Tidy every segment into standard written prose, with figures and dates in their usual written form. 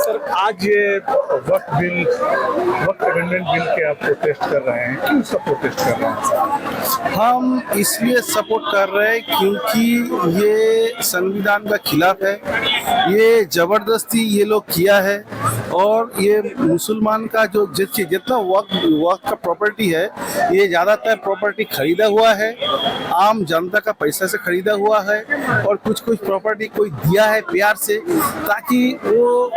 Sir आज ये वक्त अमेंडमेंट बिल के आप प्रोटेस्ट कर रहे हैं, क्यों सब प्रोटेस्ट कर रहे हैं? हम इसलिए सपोर्ट कर रहे हैं क्योंकि ये संविधान का खिलाफ है। ये जबरदस्ती ये लोग किया है और ये मुसलमान का जो जितना वक्त का प्रॉपर्टी है, ये ज़्यादातर प्रॉपर्टी खरीदा हुआ है, आम जनता का पैसा से खरीदा हुआ है और कुछ प्रॉपर्टी कोई दिया है प्यार से, ताकि वो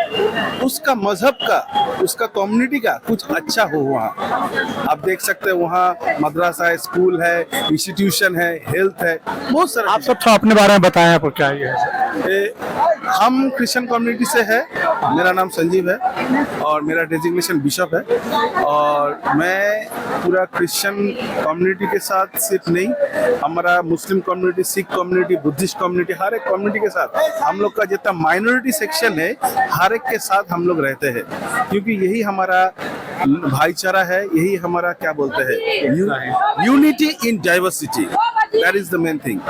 उसका मजहब का, उसका कम्युनिटी का कुछ अच्छा हो। वहाँ आप देख सकते हैं, वहाँ मदरसा है, स्कूल है, इंस्टीट्यूशन है, हेल्थ है, बहुत सारा। आप सब थोड़ा अपने बारे में बताएं, आपको क्या ये है? हम क्रिश्चियन कम्युनिटी से है। मेरा नाम संजीव है और मेरा डेजिग्नेशन बिशप है और मैं पूरा क्रिश्चियन कम्युनिटी के साथ सिर्फ नहीं, हमारा Muslim community, Sikh community, Buddhist community, हर एक कम्युनिटी के साथ हम लोग का जितना माइनॉरिटी सेक्शन है, हर एक के साथ हम लोग रहते हैं, क्योंकि यही हमारा भाईचारा है, यही हमारा क्या बोलते हैं, unity in diversity. That is the main thing.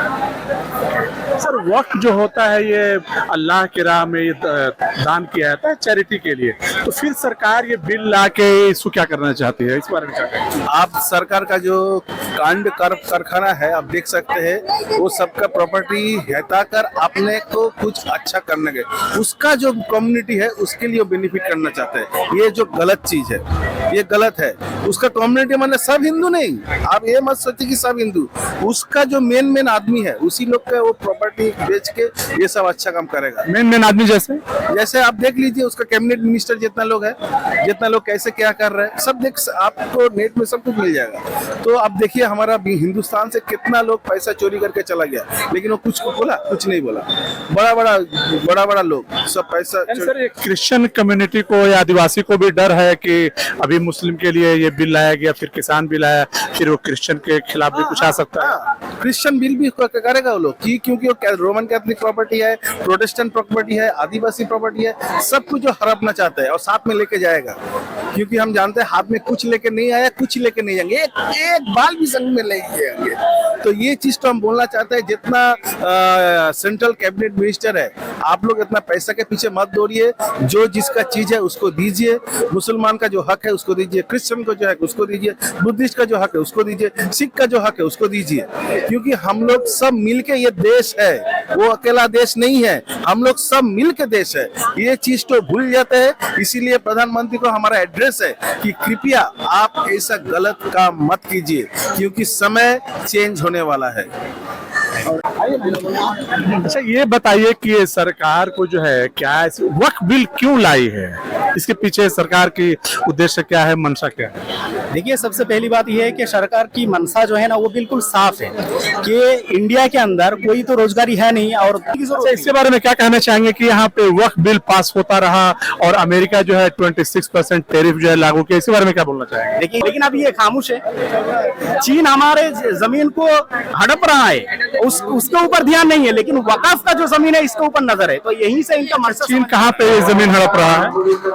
Sir वक्त जो होता है ये अल्लाह की राह में ये दान किया जाता है चैरिटी के लिए, तो फिर सरकार ये बिल ला के इसको क्या करना चाहती है, इस बारे में क्या कहते हैं? आप सरकार का जो कारखाना है, आप देख सकते हैं, वो सबका प्रॉपर्टी हटाकर अपने को कुछ अच्छा करने के, उसका जो कम्युनिटी है उसके लिए बेनिफिट करना चाहते हैं। ये जो गलत चीज है, ये गलत है। उसका कम्युनिटी मतलब सब हिंदू नहीं, आप ये मत सोचिए कि सब हिंदू, उसका जो मेन आदमी है उसी लोग का वो प्रॉपर्टी बेच के ये सब अच्छा काम करेगा। मेन आदमी जैसे आप देख लीजिए, उसका कैबिनेट मिनिस्टर जितना लोग है, जितना लोग कैसे क्या कर रहे हैं, सब देख, आपको नेट में सब कुछ मिल जाएगा। तो अब देखिए हमारा हिंदुस्तान से कितना लोग पैसा चोरी करके चला गया, लेकिन वो कुछ बोला, कुछ नहीं बोला। बड़ा लोग सब पैसा। सर एक क्रिश्चियन कम्युनिटी को या आदिवासी को भी डर है कि अभी मुस्लिम के लिए ये बिल लाया गया, फिर किसान बिल आया, फिर वो क्रिश्चियन के खिलाफ भी कुछ आ सकता है। क्रिश्चियन बिल भी करेगा वो लोग, क्योंकि वो रोमन कैथोलिक प्रॉपर्टी है, प्रोटेस्टेंट प्रॉपर्टी है, आदिवासी प्रॉपर्टी है, सब कुछ जो हड़पना चाहता है और साथ में लेके जाएगा, क्योंकि हम जानते हैं हाथ में कुछ लेके नहीं आया, कुछ लेके नहीं जाएंगे, एक बाल भी संग में लेके जाएंगे। तो ये चीज तो हम बोलना चाहते हैं, जितना सेंट्रल कैबिनेट मिनिस्टर है, आप लोग इतना पैसा के पीछे मत दौड़िए, जो जिसका चीज है उसको दीजिए। मुसलमान का जो हक है उसको दीजिए, क्रिश्चियन को जो है उसको दीजिए, बुद्धिस्ट का जो हक है उसको दीजिए, सिख का जो हक है उसको दीजिए, क्योंकि हम लोग सब मिलके ये देश है, वो अकेला देश नहीं है, हम लोग सब मिलके देश है। ये चीज तो भूल जाते हैं, इसीलिए प्रधानमंत्री को हमारा एड्रेस है कि कृपया आप ऐसा गलत काम मत कीजिए, क्योंकि समय चेंज होने वाला है। अच्छा ये बताइए कि ये सरकार को जो है क्या वक्फ बिल क्यों लाई है, इसके पीछे सरकार की उद्देश्य क्या है, मंशा क्या है? देखिए, सबसे पहली बात यह है कि सरकार की मंशा जो है ना वो बिल्कुल साफ है कि इंडिया के अंदर कोई तो रोजगारी है नहीं। और अच्छा, इसके बारे में क्या कहना चाहेंगे कि यहाँ पे वक्फ बिल पास होता रहा और अमेरिका जो है 26% टैरिफ जो है लागू किया, इसके बारे में क्या बोलना चाहेंगे? लेकिन अभी ये खामोश है। चीन हमारे जमीन को हड़प रहा है, उसके ऊपर ध्यान नहीं है, लेकिन वक़्फ़ का जो जमीन है इसके ऊपर नजर है। तो यहीं से इनका मंशा। चीन कहाँ पे जमीन हड़प रहा है?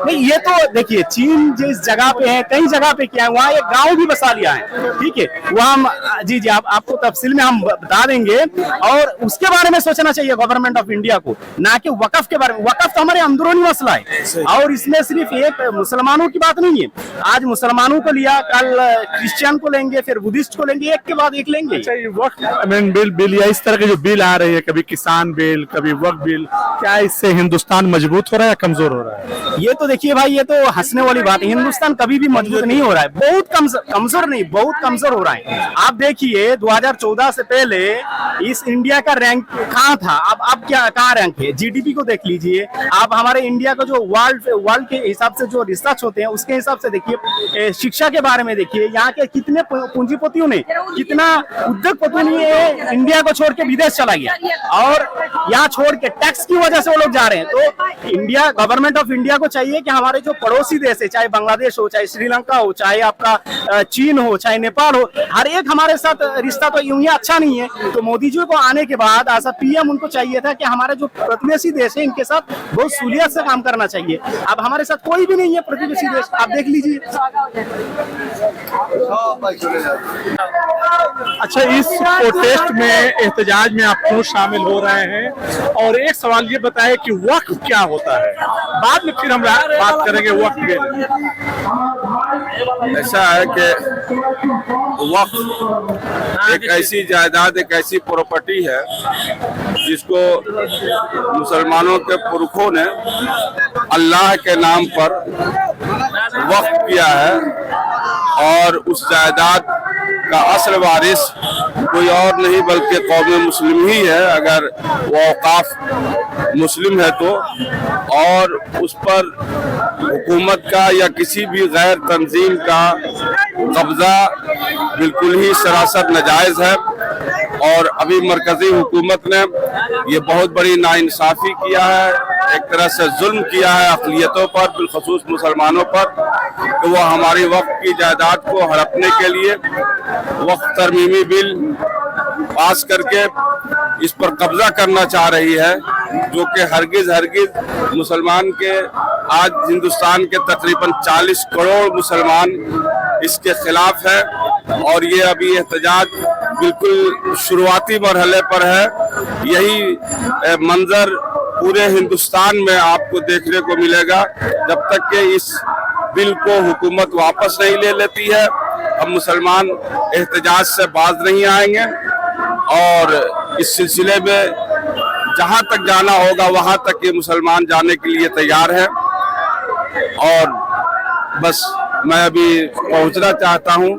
नहीं, ये तो देखिए, चीन जिस जगह पे है, कई जगह पे क्या है, वहाँ एक गांव भी बसा लिया है, ठीक है, वहाँ जी आपको तफसील में हम बता देंगे। और उसके बारे में सोचना चाहिए गवर्नमेंट ऑफ इंडिया को, ना कि वक़्फ़ के बारे में। वक़्फ़ तो हमारे अंदरूनी मसला है और इसमें सिर्फ एक मुसलमानों की बात नहीं है। आज मुसलमानों को लिया, कल क्रिश्चियन को लेंगे, फिर बुद्धिस्ट को लेंगे, एक के बाद एक लेंगे। अच्छा, ये वक्फ बिल या इस तरह के जो बिल आ रही है, कभी किसान बिल, कभी वक्फ बिल, क्या इससे हिंदुस्तान मजबूत हो रहा है या कमजोर हो रहा है? ये तो देखिए भाई, ये तो हंसने वाली बात है। हिंदुस्तान कभी भी मजबूत नहीं हो रहा है, बहुत कमजोर नहीं, बहुत कमजोर हो रहा है। आप देखिए 2014 से पहले इस इंडिया का रैंक कहाँ था, अब क्या कहाँ रैंक है? जीडीपी को देख लीजिए आप, हमारे इंडिया का जो वर्ल्ड के हिसाब से जो रिसर्च होते हैं उसके हिसाब से देखिए, शिक्षा के बारे में देखिए, यहाँ के कितने पूंजीपतियों ने, कितना उद्योगपतियों ने इंडिया को छोड़ के विदेश चला गया और यहाँ छोड़ के टैक्स की वजह से वो लोग जा रहे हैं। तो इंडिया, गवर्नमेंट ऑफ इंडिया को चाहिए कि हमारे जो पड़ोसी देश है, चाहे बांग्लादेश हो, चाहे श्रीलंका हो, चाहे आपका चीन हो, चाहे नेपाल हो, हर एक हमारे साथ रिश्ता तो यूं ही अच्छा नहीं है। तो मोदी जी को आने के बाद ऐसा पीएम उनको चाहिए था कि हमारे जो प्रतिवेशी देश है इनके साथ बहुत सहूलियत से काम करना चाहिए। अब हमारे साथ कोई भी नहीं है प्रतिवेशी देश, आप देख लीजिए। अच्छा, इस प्रोटेस्ट में एहतजाज में आप क्यों शामिल हो रहे हैं, और एक सवाल ये बताएं कि वक्फ क्या होता है, बाद में फिर हम बात करेंगे वक्फ के लिए। ऐसा है कि वक्फ एक ऐसी जायदाद, एक ऐसी प्रॉपर्टी है जिसको मुसलमानों के पुरखों ने अल्लाह के नाम पर वक्फ किया है, और उस जायदाद का असल वारिस कोई और नहीं बल्कि कौम मुस्लिम ही है, अगर वो औकाफ मुस्लिम है तो। और उस पर हुकूमत का या किसी भी गैर तंजीम का कब्जा बिल्कुल ही सरासर नाजायज है, और अभी मरकजी हुकूमत ने ये बहुत बड़ी नाइंसाफी किया है, एक तरह से जुल्म किया है अक़लियतों पर, बिलखसूस मुसलमानों पर, कि वो हमारी वक्फ की जायदाद को हड़पने के लिए वक्फ तरमीमी बिल पास करके इस पर कब्जा करना चाह रही है, जो कि हरगिज मुसलमान के, आज हिंदुस्तान के तकरीबन 40 करोड़ मुसलमान इसके खिलाफ है। और ये अभी एहतजाज बिल्कुल शुरुआती मरहले पर है। यही मंजर पूरे हिंदुस्तान में आपको देखने को मिलेगा जब तक कि इस बिल को हुकूमत वापस नहीं ले लेती है। अब मुसलमान एहतजाज से बाज नहीं आएंगे, और इस सिलसिले में जहां तक जाना होगा वहां तक ये मुसलमान जाने के लिए तैयार है। और बस मैं अभी पहुंचना चाहता हूं।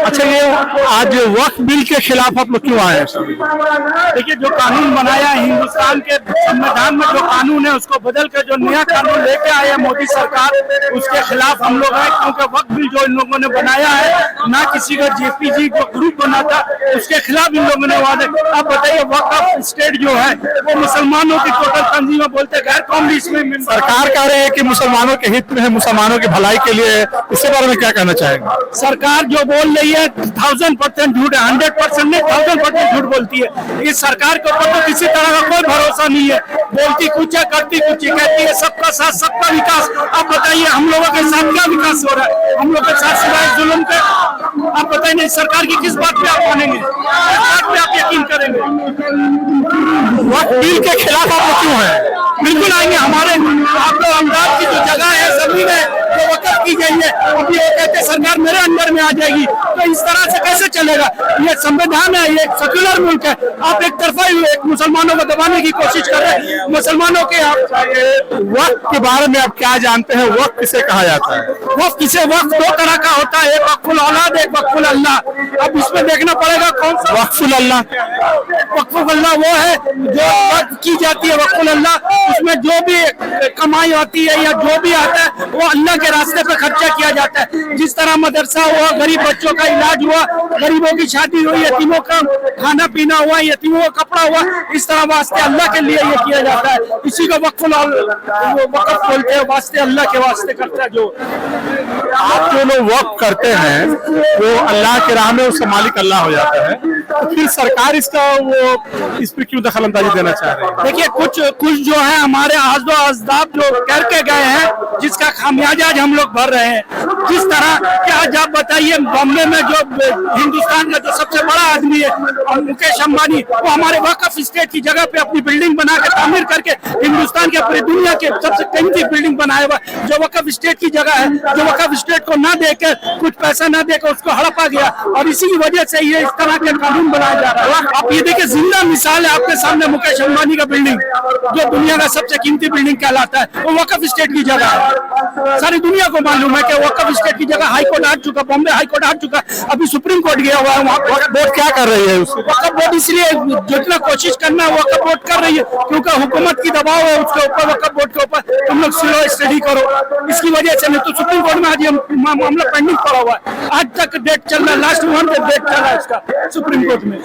अच्छा, ये आज वक्फ बिल के खिलाफ आप लोग क्यों आए हैं? देखिए, जो कानून बनाया है हिंदुस्तान के संविधान में, जो कानून है उसको बदल कर जो नया कानून लेके आया है मोदी सरकार, उसके खिलाफ हम लोग हैं। क्योंकि वक्फ बिल जो इन लोगों ने बनाया है, ना किसी का जेपीजी जो ग्रुप बना था उसके खिलाफ इन लोगों ने वादे। अब बताइए, वक्फ स्टेट जो है वो मुसलमानों की टोटल तंजीम बोलते गैर कौमी, इसमें सरकार कह रही है कि मुसलमानों के हित में है, मुसलमानों की भलाई के लिए। इसके बारे में क्या कहना चाहेंगे? सरकार जो बोल रही है 1000% झूठ है, 100% नहीं 1000% झूठ बोलती है। इस सरकार के ऊपर तो किसी तरह का कोई भरोसा नहीं है। बोलती कुछ है, करती कुछ है, कहती है सबका साथ सबका विकास। अब बताइए, हम लोगों के साथ क्या विकास हो रहा है? हम लोगों के साथ सिवाय जुल्म के। आप बताइए, नहीं सरकार की किस बात पे आप मानेंगे, किस बात पे आप यकीन करेंगे? वक्फ बिल के खिलाफ आप लोग क्यों हैं? बिल्कुल आएंगे। हमारे आप लोग अमदाद की जो जगह है जमीन है जो वक़्फ़ की गई है, अभी वो कहते सरकार मेरे अंडर में आ जाएगी, तो इस तरह से कैसे चलेगा? ये संविधान है, ये एक सेक्युलर मुल्क है। आप एक तरफा एक मुसलमानों को दबाने की कोशिश कर रहे हैं। मुसलमानों के वक्फ के बारे में आप क्या जानते हैं? वक्फ किसे कहा जाता है? वक्फ किसे, वक्फ दो तरह का होता है, एक वक्फुल औलाद, एक वक्फुल अल्लाह। अब इसमें देखना पड़ेगा कौन सा वक्फुल अल्लाह। वक्फुल अल्लाह वो है जो वक्फ की जाती है। वक्फुल अल्लाह, उसमें जो भी कमाई आती है या जो भी आता है वो अल्लाह के रास्ते पे खर्चा किया जाता है। जिस तरह मदरसा हुआ, गरीब बच्चों का इलाज हुआ, गरीबों की शादी हुई, यतीमों का खाना पीना हुआ, यतीमों का कपड़ा हुआ, इस तरह वास्ते अल्लाह के लिए ये किया जाता है। इसी को वक्फ बोलते हैं, वास्ते अल्लाह के वास्ते करता है। जो आप जो लोग वक्फ करते हैं वो अल्लाह के राह में, उसका मालिक अल्लाह हो जाता है, तो फिर सरकार इसका वो इस पर क्यों दखल अंदाजी देना चाह रही है? देखिए, कुछ जो है हमारे आज़ो अजदाद जो करके गए हैं, जिसका खामियाजा हम लोग भर रहे हैं। जिस तरह कि आज आप बताइए, बॉम्बे में जो हिंदुस्तान का जो सबसे बड़ा आदमी है मुकेश अंबानी, वो हमारे वक्फ स्टेट की जगह पे अपनी बिल्डिंग बना के तामीर करके हिंदुस्तान के पूरी दुनिया के सबसे कीमती बिल्डिंग बनाया हुआ, जो वक्फ स्टेट की जगह है, जो वक्फ स्टेट को ना देकर, कुछ पैसा ना देकर उसको हड़पा गया। और इसी की वजह से ये इस तरह के कानून बनाया जा रहा है। आप ये देखिए, जिंदा मिसाल है आपके सामने मुकेश अंबानी का बिल्डिंग, जो दुनिया का सबसे कीमती बिल्डिंग कहलाता है, वो वक्फ स्टेट की जगह है। सारी दुनिया को मालूम है कि वक्फ स्टेट की जगह हाई कोर्ट हार चुका, बॉम्बे हाई कोर्ट हार चुका, अभी सुप्रीम कोर्ट गया हुआ है। वहाँ वक्फ बोर्ड क्या कर रही है? वक्फ बोर्ड इसलिए जितना कोशिश करना है वक्फ बोर्ड कर रही है, क्योंकि हुकूमत की दबाव है उसके ऊपर, वक्फ बोर्ड के ऊपर, तुम लोग स्लो स्टडी करो। इसकी वजह से नहीं तो सुप्रीम कोर्ट में आज ये मामला पेंडिंग पड़ा हुआ है। आज तक डेट चल रहा है, लास्ट मंथ डेट चल रहा है इसका सुप्रीम कोर्ट में।